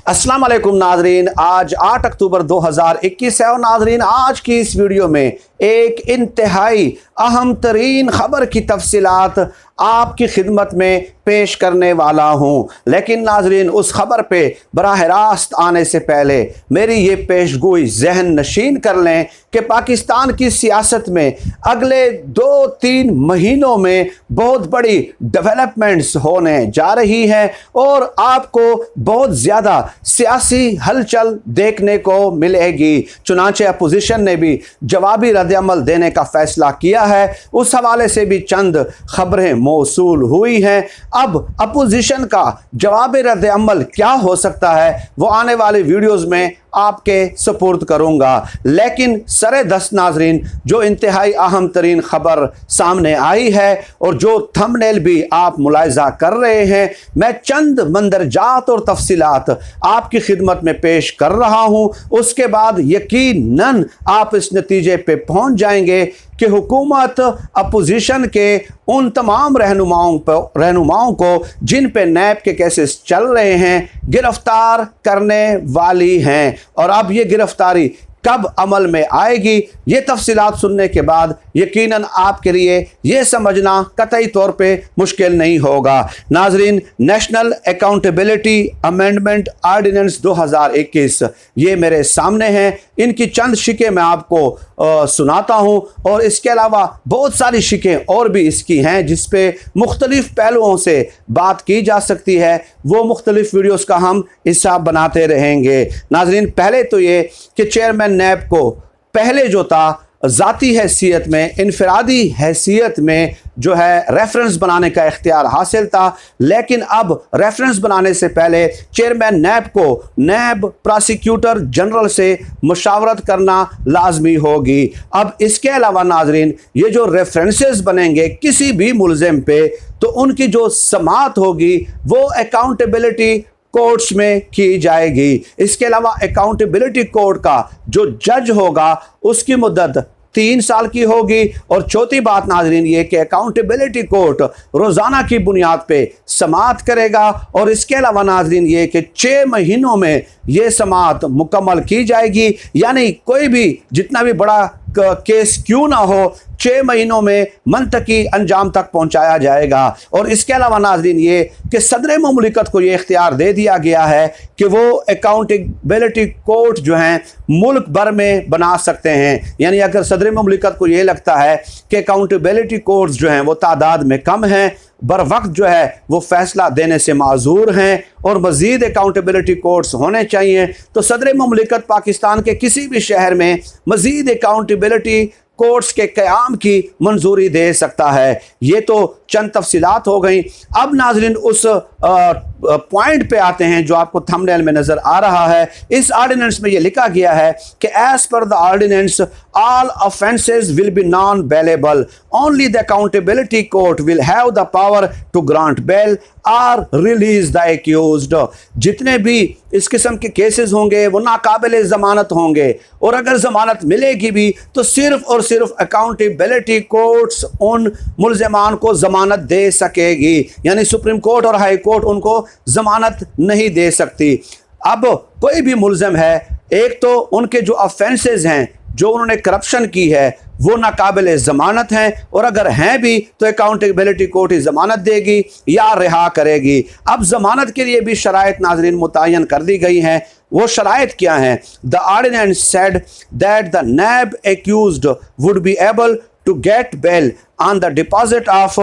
अस्सलाम वालेकुम नाजरीन, आज 8 अक्टूबर 2021 है और नाजरीन आज की इस वीडियो में एक इंतहाई अहम तरीन खबर की तफसीलात आपकी खिदमत में पेश करने वाला हूँ। लेकिन नाजरीन उस खबर पे बराह रास्त आने से पहले मेरी ये पेशगोई जहन नशीन कर लें कि पाकिस्तान की सियासत में अगले 2-3 महीनों में बहुत बड़ी डेवलपमेंट्स होने जा रही हैं और आपको बहुत ज़्यादा सियासी हलचल देखने को मिलेगी। चुनांचे अपोजिशन ने भी जवाबी रद्द-ए-अमल देने का फैसला किया है, उस हवाले से भी चंद खबरें मौसूल हुई हैं। अब अपोजिशन का जवाबी रद्द-ए-अमल क्या हो सकता है वो आने वाले वीडियोज़ में आपके सुपुर्द करूंगा। लेकिन सरे दस्त नाजरीन जो इंतहाई अहम तरीन खबर सामने आई है और जो थंबनेल भी आप मुलाहिजा कर रहे हैं, मैं चंद मंदरजात और तफसीलात आपकी खिदमत में पेश कर रहा हूं। उसके बाद यकीनन आप इस नतीजे पे पहुंच जाएंगे कि हुकूमत अपोजिशन के उन तमाम रहनुमाओं को जिन पे नैब के केसेस चल रहे हैं गिरफ्तार करने वाली हैं। और अब ये गिरफ्तारी कब अमल में आएगी, ये तफसीलात सुनने के बाद यकीनन आपके लिए ये समझना कतई तौर पे मुश्किल नहीं होगा। नाजरीन, नेशनल अकाउंटेबिलिटी अमेंडमेंट ऑर्डिनेंस 2021 ये मेरे सामने हैं। इनकी चंद शिकें मैं आपको सुनाता हूँ और इसके अलावा बहुत सारी शिकें और भी इसकी हैं जिस पे मुख्तलिफ पहलुओं से बात की जा सकती है। वो मुख्तलिफ वीडियोस का हम हिस्सा बनाते रहेंगे। नाजरीन, पहले तो ये कि चेयरमैन नैब को पहले जो था ज़ाती हैसियत में, इनफरादी हैसियत में जो है रेफरेंस बनाने का इख्तियार हासिल था, लेकिन अब रेफरेंस बनाने से पहले चेयरमैन नैब को नैब प्रोसिक्यूटर जनरल से मशावरत करना लाजमी होगी। अब इसके अलावा नाजरीन ये जो रेफरेंसेस बनेंगे किसी भी मुलजिम पे, तो उनकी जो समाअत होगी वो अकाउंटेबिलिटी कोर्ट्स में की जाएगी। इसके अलावा अकाउंटेबिलिटी कोर्ट का जो जज होगा उसकी मुद्दत 3 साल की होगी। और चौथी बात नाजरीन ये कि अकाउंटेबिलिटी कोर्ट रोज़ाना की बुनियाद पे समाअत करेगा। और इसके अलावा नाजरीन ये कि 6 महीनों में ये समाअत मुकम्मल की जाएगी, यानी कोई भी जितना भी बड़ा केस क्यों ना हो 6 महीनों में मंतकी अंजाम तक पहुंचाया जाएगा। और इसके अलावा नाजरीन ये कि सदर मुमलिकत को ये इख्तियार दे दिया गया है कि वो अकाउंटेबिलिटी कोर्ट जो हैं मुल्क भर में बना सकते हैं। यानी अगर सदर मुमलिकत को ये लगता है कि अकाउंटेबिलिटी कोर्ट्स जो हैं वो तादाद में कम हैं, बर वक्त जो है वो फैसला देने से माजूर हैं और मज़ीद अकाउंटेबिलिटी कोर्ट्स होने चाहिए, तो सदर मुमलिकत पाकिस्तान के किसी भी शहर में मज़ीद अकाउंटेबिलिटी कोर्ट्स के क़याम की मंजूरी दे सकता है। ये तो चंद तफसीलात हो गई। अब नाजरीन उस पॉइंट पे आते हैं जो आपको थंबनेल में नज़र आ रहा है। इस ऑर्डिनेंस में ये लिखा गया है कि as per the ordinance all offences will be non bailable, only the accountability court will have the power to grant bail और रिलीज द एक्यूज्ड। जितने भी इस किस्म के केसेस होंगे वो नाकाबिले ज़मानत होंगे, और अगर ज़मानत मिलेगी भी तो सिर्फ और सिर्फ अकाउंटेबिलिटी कोर्ट्स उन मुल्ज़िमान को ज़मानत दे सकेगी, यानी सुप्रीम कोर्ट और हाई कोर्ट उनको ज़मानत नहीं दे सकती। अब कोई भी मुल्ज़िम है, एक तो उनके जो ऑफेंसेस हैं, जो उन्होंने करप्शन की है वो नाकाबिले ज़मानत हैं, और अगर हैं भी तो अकाउंटेबिलिटी कोर्ट ही ज़मानत देगी या रिहा करेगी। अब ज़मानत के लिए भी शराइत नाजरीन मुतय्यन कर दी गई हैं। वो शराइत क्या हैं? The ordinance said that the NAB accused would be able to get bail on the deposit of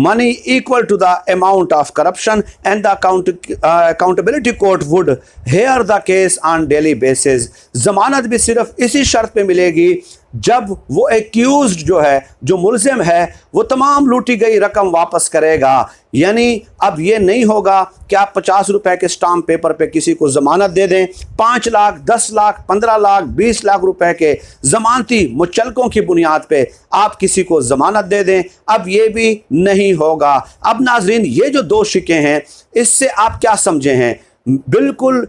money equal to the amount of corruption, and the accountability court would hear the case on daily basis। जमानत भी सिर्फ इसी शर्त पे मिलेगी जब वो accused जो है, जो मुल्जिम है, वो तमाम लूटी गई रकम वापस करेगा। यानी अब ये नहीं होगा कि आप 50 रुपए के स्टाम्प पेपर पे किसी को ज़मानत दे दें, 5 लाख, 10 लाख, 15 लाख, 20 लाख रुपए के ज़मानती मुचलकों की बुनियाद पे आप किसी को ज़मानत दे दें। अब ये भी नहीं होगा। अब नाजरीन ये जो 2 शिकें हैं इससे आप क्या समझे हैं? बिल्कुल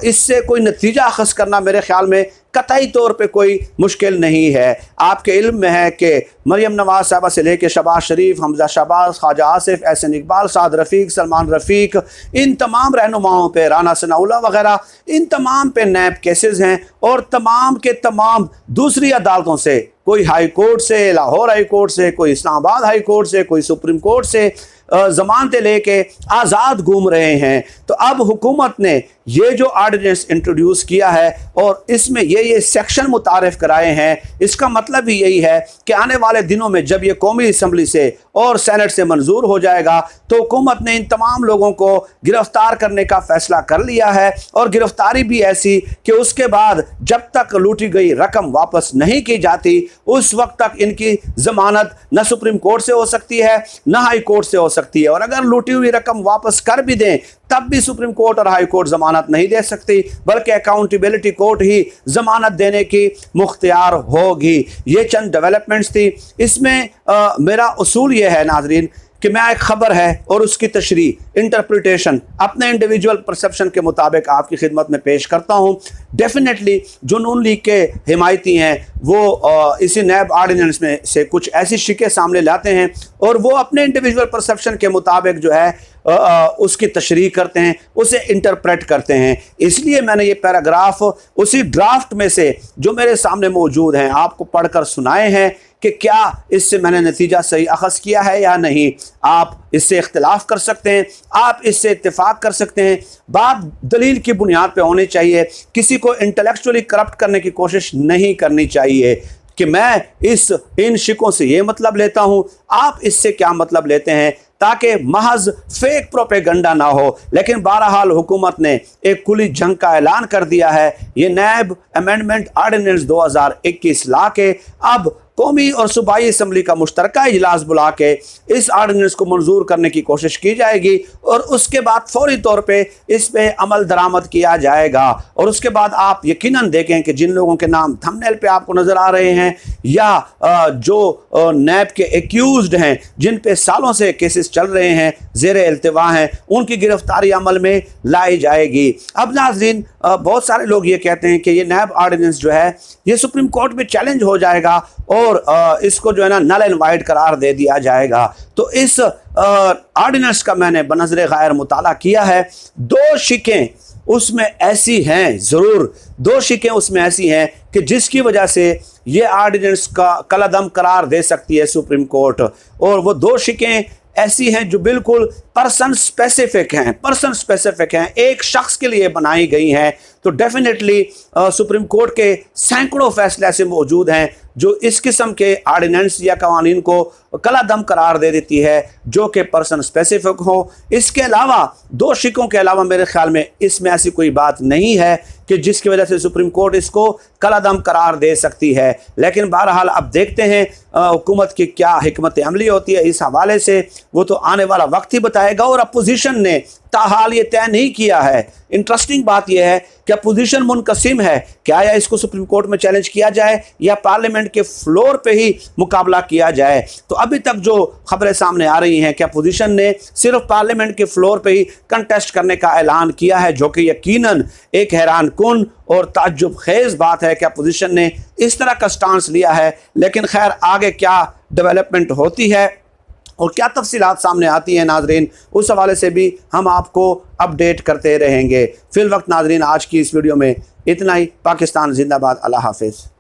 इससे कोई नतीजा अखज़ करना मेरे ख़्याल में कतई तौर पे कोई मुश्किल नहीं है। आपके इल्म में है कि मरियम नवाज़ साहबा से लेकर शहबाज शरीफ, हमजा शहबाज, ख्वाजा आसिफ, एहसन इकबाल, साद रफ़ीक, सलमान रफ़ीक, इन तमाम रहनुमाओं पे, राना सनाउल्लाह वग़ैरह, इन तमाम पे नैब केसेस हैं और तमाम के तमाम दूसरी अदालतों से, कोई हाई कोर्ट से, लाहौर हाई कोर्ट से, कोई इस्लामाबाद हाई कोर्ट से, कोई सुप्रीम कोर्ट से ज़मानतें लेके आज़ाद घूम रहे हैं। तो अब हुकूमत ने ये जो आर्डिनेंस इंट्रोड्यूस किया है और इसमें ये सेक्शन मुतारिफ कराए हैं, इसका मतलब भी यही है कि आने वाले दिनों में जब ये कौमी असम्बली से और सेनेट से मंजूर हो जाएगा तो हुकूमत ने इन तमाम लोगों को गिरफ्तार करने का फैसला कर लिया है और गिरफ्तारी भी ऐसी कि उसके बाद जब तक लूटी गई रकम वापस नहीं की जाती उस वक्त तक इनकी ज़मानत न सुप्रीम कोर्ट से हो सकती है न हाई कोर्ट से हो सकती है, और अगर लूटी हुई रकम वापस कर भी दें तब भी सुप्रीम कोर्ट और हाई कोर्ट जमानत नहीं दे सकती, बल्कि अकाउंटेबिलिटी कोर्ट ही जमानत देने की मुख्तियार होगी। ये चंद डेवलपमेंट्स थी। इसमें मेरा उसूल ये है नाजरीन कि मैं एक ख़बर है और उसकी तशरीह इंटरप्रिटेशन अपने इंडिविजुअल परसेप्शन के मुताबिक आपकी खिदमत में पेश करता हूँ। डेफिनेटली जो नून लीग के हिमायती हैं वो इसी नैब आर्डिनेंस में से कुछ ऐसी शिकें सामने लाते हैं और वो अपने इंडिविजुअल परसेप्शन के मुताबिक जो है उसकी तशरीह करते हैं, उसे इंटरप्रेट करते हैं। इसलिए मैंने ये पैराग्राफ उसी ड्राफ्ट में से जो मेरे सामने मौजूद हैं आपको पढ़कर सुनाए हैं कि क्या इससे मैंने नतीजा सही अखज़ किया है या नहीं। आप इससे इख्तिलाफ कर सकते हैं, आप इससे इत्तेफाक कर सकते हैं, बात दलील की बुनियाद पे होनी चाहिए। किसी को इंटेलेक्चुअली करप्ट करने की कोशिश नहीं करनी चाहिए कि मैं इन शिकों से ये मतलब लेता हूँ, आप इससे क्या मतलब लेते हैं, ताकि महज फेक प्रोपेगंडा ना हो। लेकिन बहरहाल हुकूमत ने एक खुली जंग का ऐलान कर दिया है। ये नैब अमेंडमेंट आर्डिनेंस 2021 ला के अब कौमी और सूबाई असम्बली का मुश्तरका इजलास बुला के इस आर्डिनेंस को मंजूर करने की कोशिश की जाएगी और उसके बाद फौरी तौर पे इस पे अमल दरामद किया जाएगा। और उसके बाद आप यकीनन देखें कि जिन लोगों के नाम थंबनेल पे आपको नज़र आ रहे हैं या जो नैब के एक्यूज्ड हैं, जिन पे सालों से केसेस चल रहे हैं, ज़ेर इल्तिवा हैं, उनकी गिरफ्तारी अमल में लाई जाएगी। अब नाज़रीन बहुत सारे लोग ये कहते हैं कि ये नैब आर्डिनेंस जो है ये सुप्रीम कोर्ट में चैलेंज हो जाएगा और इसको जो है ना नल एंड वाइड करार दे दिया जाएगा। तो इस आर्डिनेंस का मैंने बनज़र गैर मुताला किया है। दो शिकें उसमें ऐसी हैं, ज़रूर दो शिकें उसमें ऐसी हैं कि जिसकी वजह से ये आर्डिनेंस का कलअदम करार दे सकती है सुप्रीम कोर्ट, और वो दो शिकें ऐसी हैं जो बिल्कुल पर्सन स्पेसिफिक हैं, एक शख्स के लिए बनाई गई हैं। तो डेफिनेटली सुप्रीम कोर्ट के सैकड़ों फैसले ऐसे मौजूद हैं जो इस किस्म के आर्डिनेंस या कवानीन को कलादम करार दे देती है जो कि पर्सन स्पेसिफिक हो। इसके अलावा दो शिकों के अलावा मेरे ख्याल में इसमें ऐसी कोई बात नहीं है कि जिसकी वजह से सुप्रीम कोर्ट इसको कलादम करार दे सकती है। लेकिन बहरहाल अब देखते हैं हुकूमत की क्या हिकमत अमली होती है इस हवाले से, वो तो आने वाला वक्त ही बताएगा। और अपोजिशन ने ताहाल ये तय नहीं किया है। इंटरेस्टिंग बात यह है कि अपोजिशन मुनकसिम है, क्या या इसको सुप्रीम कोर्ट में चैलेंज किया जाए या पार्लियामेंट के फ्लोर पे ही मुकाबला किया जाए। तो अभी तक जो खबरें सामने आ रही हैं कि अपोजिशन ने सिर्फ पार्लियामेंट के फ्लोर पे ही कंटेस्ट करने का ऐलान किया है, जो कि यकीनन एक हैरान कुन और ताज्जुब खेज बात है कि अपोजिशन ने इस तरह का स्टांस लिया है। लेकिन खैर आगे क्या डेवलपमेंट होती है और क्या तफसीलात सामने आती हैं नाजरीन, उस हवाले से भी हम आपको अपडेट करते रहेंगे। फिल वक्त नाजरीन आज की इस वीडियो में इतना ही। पाकिस्तान जिंदाबाद। अल्लाह हाफिज़।